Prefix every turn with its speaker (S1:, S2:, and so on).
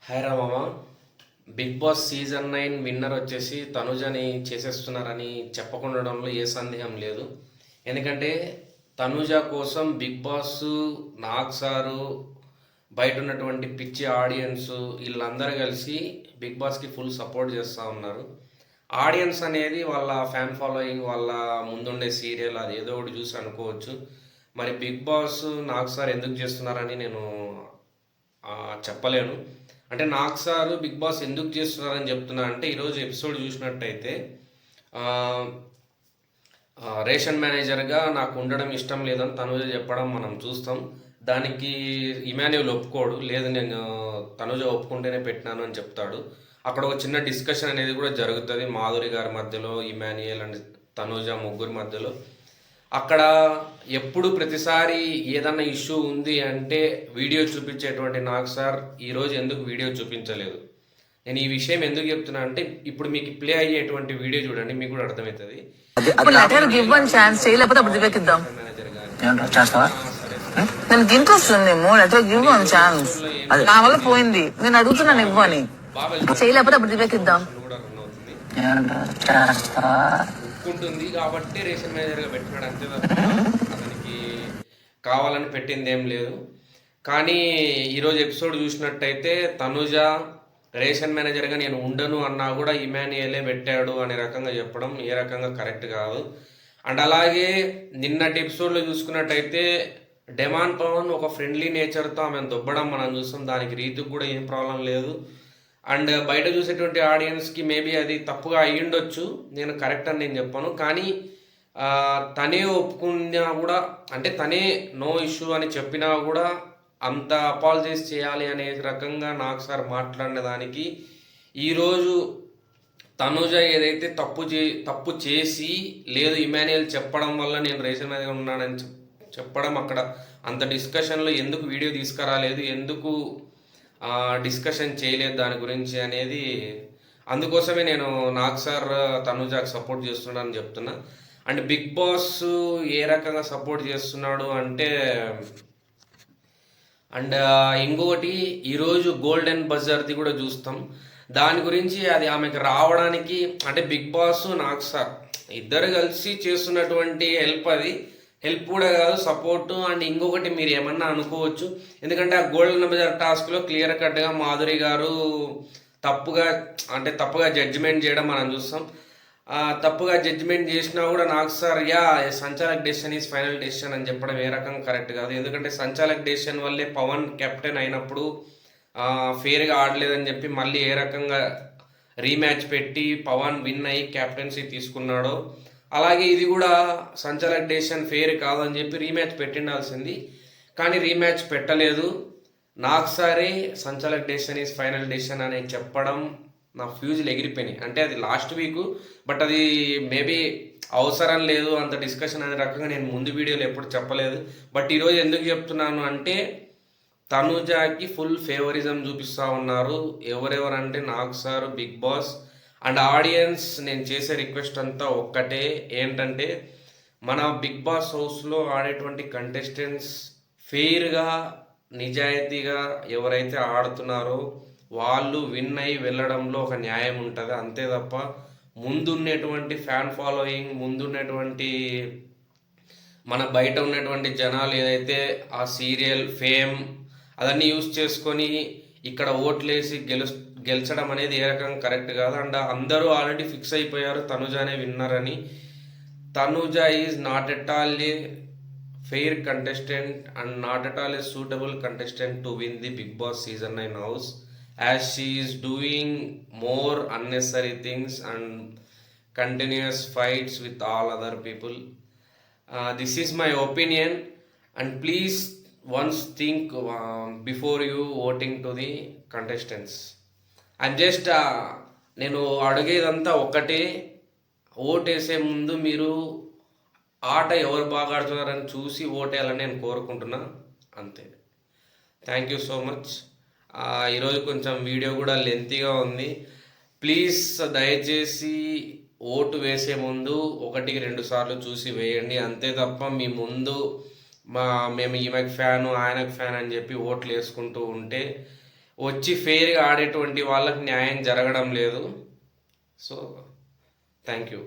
S1: Hi Ramamma. Bigg Boss season 9 winner వచ్చేసి తనుజని చేసేస్తున్నారని చెప్పకుండడంలో ఏ సందేహం లేదు. ఎందుకంటే తనుజ కోసం బిగ్ బాస్, నాగ్ సారు, బయట ఉన్నటువంటి పిచ్చి ఆడియన్స్ వీళ్ళందరూ కలిసి బిగ్ బాస్కి ఫుల్ సపోర్ట్ చేస్తూ ఉన్నారు. ఆడియన్స్ అనేది వాళ్ళ ఫ్యాన్ ఫాలోయింగ్, వాళ్ళ ముందుండే సీరియల్ అది ఏదో ఒకటి చూసి అనుకోవచ్చు. మరి బిగ్ బాస్ నాగ్ సార్ ఎందుకు చేస్తున్నారని నేను చెప్పలేను. అంటే నాగ్ సార్ బిగ్ బాస్ ఎందుకు చేస్తున్నారని చెప్తున్నా అంటే, ఈరోజు ఎపిసోడ్ చూసినట్టయితే రేషన్ మేనేజర్గా నాకు ఉండడం ఇష్టం లేదని తనుజ చెప్పడం మనం చూస్తాం. దానికి ఇమాన్యుల్ ఒప్పుకోడు, లేదు నేను తనుజ ఒప్పుకుంటేనే పెట్టినాను అని చెప్తాడు. అక్కడ ఒక చిన్న డిస్కషన్ అనేది కూడా జరుగుతుంది మాధురి గారి మధ్యలో, ఇమాన్యుయల్ అండ్ తనుజ ముగ్గురి మధ్యలో. అక్కడ ఎప్పుడు ప్రతిసారి ఏదన్నా ఇష్యూ ఉంది అంటే వీడియో చూపించేటువంటి నాగ్ సార్ ఈరోజు ఎందుకు వీడియో చూపించలేదు? నేను ఈ విషయం ఎందుకు చెప్తున్నా అంటే, ఇప్పుడు మీకు ప్లే అయ్యేటువంటి వీడియో చూడండి, మీకు కూడా అర్థమవుతుంది.
S2: ఇంట్రెస్ట్ ఉంది నా వల్ల పోయింది, నేను అడుగుతున్నాను ఇవ్వని, చేయలేకపోతే అప్పుడు దివ్యకిద్దాం
S1: ఉంటుంది కాబట్టి రేషన్ మేనేజర్గా పెట్టినాడు, అంతే తప్ప అతనికి కావాలని పెట్టింది ఏం లేదు. కానీ ఈరోజు ఎపిసోడ్ చూసినట్టయితే తనుజ రేషన్ మేనేజర్గా నేను ఉండను అన్నా కూడా ఇమాన్యుయలే పెట్టాడు అనే రకంగా చెప్పడం ఏ రకంగా కరెక్ట్ కాదు. అండ్ అలాగే నిన్నటి ఎపిసోడ్లో చూసుకున్నట్టయితే డెమాన్ పవన్ ఒక ఫ్రెండ్లీ నేచర్తో ఆమె దొబ్బడం మనం చూస్తాం. దానికి రీతికి కూడా ఏం ప్రాబ్లం లేదు. అండ్ బయట చూసేటువంటి ఆడియన్స్కి మేబీ అది తప్పుగా అయ్యుండొచ్చు, నేను కరెక్ట్ అని నేను చెప్పాను. కానీ తనే ఒప్పుకున్నా కూడా, అంటే తనే నో ఇష్యూ అని చెప్పినా కూడా అంత అపాలజైజ్ చేయాలి అనే రకంగా నాగ్ సార్ మాట్లాడిన దానికి ఈరోజు తనుజ ఏదైతే తప్పు చేసి లేదు ఇమాన్యుయల్ చెప్పడం వల్ల నేను రేషన్ మీద ఉన్నానని చెప్పడం, అక్కడ అంత డిస్కషన్లో ఎందుకు వీడియో తీసుకురాలేదు, ఎందుకు డిస్కషన్ చేయలేదు దాని గురించి అనేది, అందుకోసమే నేను నాగ్ సార్ తనుజాకి సపోర్ట్ చేస్తున్నానని చెప్తున్నా. అండ్ బిగ్ బాస్ ఏ రకంగా సపోర్ట్ చేస్తున్నాడు అంటే, అండ్ ఇంకొకటి ఈరోజు గోల్డెన్ బజర్ది కూడా చూస్తాం. దాని గురించి అది ఆమెకు రావడానికి అంటే బిగ్ బాస్ నాగ్ సార్ ఇద్దరు కలిసి చేస్తున్నటువంటి హెల్ప్ కూడా కాదు, సపోర్టు. అండ్ ఇంకొకటి మీరు ఏమన్నా అనుకోవచ్చు, ఎందుకంటే ఆ గోల్డెన్ బజార్ టాస్క్లో క్లియర్ కట్గా మాధురి గారు తప్పుగా జడ్జిమెంట్ చేయడం మనం చూస్తాం. తప్పుగా జడ్జిమెంట్ చేసినా కూడా నాగ్ సార్ సంచాలక్ డెసిషన్ ఈజ్ ఫైనల్ డెసిషన్ అని చెప్పడం ఏ రకంగా కరెక్ట్ కాదు. ఎందుకంటే సంచాలక్ డెసిషన్ వల్లే పవన్ కెప్టెన్ అయినప్పుడు ఫేర్గా ఆడలేదని చెప్పి మళ్ళీ ఏ రకంగా రీమ్యాచ్ పెట్టి పవన్ విన్ అయ్యి కెప్టెన్సీ తీసుకున్నాడో, అలాగే ఇది కూడా సంచాలక్ డెసిషన్ ఫేర్ కాదని చెప్పి రీమ్యాచ్ పెట్టిండాల్సింది. కానీ రీమ్యాచ్ పెట్టలేదు. నాగ్ సారే సంచాలక్ డెసిషన్ ఈజ్ ఫైనల్ డెసిషన్ అని చెప్పడం నా ఫ్యూజులు ఎగిరిపోయినాయి. అంటే అది లాస్ట్ వీక్, బట్ అది మేబీ అవసరం లేదు అంత డిస్కషన్ అనే రకంగా నేను ముందు వీడియోలో ఎప్పుడు చెప్పలేదు. బట్ ఈరోజు ఎందుకు చెప్తున్నాను అంటే, తనుజాకి ఫుల్ ఫేవరిజం చూపిస్తూ ఉన్నారు. ఎవరెవరంటే Nag sir, Bigg Boss and audience. నేను చేసే రిక్వెస్ట్ అంతా ఒక్కటే, ఏంటంటే మన బిగ్ బాస్ హౌస్లో ఆడేటువంటి కంటెస్టెంట్స్ ఫెయిర్గా నిజాయితీగా ఎవరైతే ఆడుతున్నారో వాళ్ళు విన్ అయ్యి వెళ్ళడంలో ఒక న్యాయం ఉంటుంది, అంతే తప్ప ముందున్నటువంటి ఫ్యాన్ ఫాలోయింగ్, ముందున్నటువంటి మన బయట ఉన్నటువంటి జనాలు ఏదైతే ఆ సీరియల్ ఫేమ్ అదన్నీ యూజ్ చేసుకొని ఇక్కడ ఓట్లేసి గెలిచడం అనేది ఏ రకంగా కరెక్ట్ కాదు. అండ్ అందరూ ఆల్రెడీ ఫిక్స్ అయిపోయారు తనుజానే విన్నర్ అని. Tanuja is not at all a fair contestant and not at all a suitable contestant to win the Bigg Boss season 9 house, as she is doing more unnecessary things and continuous fights with all other people. This is my opinion, and please once think before you voting to the contestants. I'm just నేను అడిగేదంతా ఒకటే, ఓటేసే ముందు మీరు ఆట ఎవరు బాగా ఆడుతున్నారని చూసి ఓటేయాలని నేను కోరుకుంటున్నా, అంతే. Thank you so much. ఈరోజు కొంచెం వీడియో కూడా లెంతీగా ఉంది. ప్లీజ్ దయచేసి ఓటు వేసే ముందు 1-2 సార్లు చూసి వేయండి, అంతే తప్ప మీ ముందు మేము ఈమెకు ఫ్యాను ఆయనకు ఫ్యాన్ అని చెప్పి ఓట్లు వేసుకుంటూ ఉంటే వచ్చి ఫెయిర్గా ఆడేటువంటి వాళ్ళకి న్యాయం జరగడం లేదు. So thank you.